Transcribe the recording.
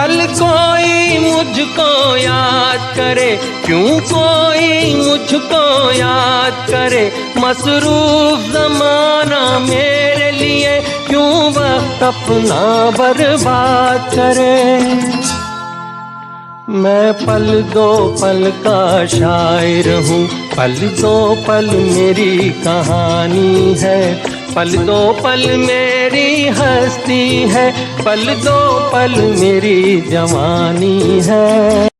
पल कोई मुझको याद करे, क्यों कोई मुझको याद करे। मसरूफ ज़माना मेरे लिए क्यों वक्त अपना बर्बाद करे। मैं पल दो पल का शायर हूँ, पल दो पल मेरी कहानी है। पल दो पल मेरी हस्ती है, पल दो पल मेरी जवानी है।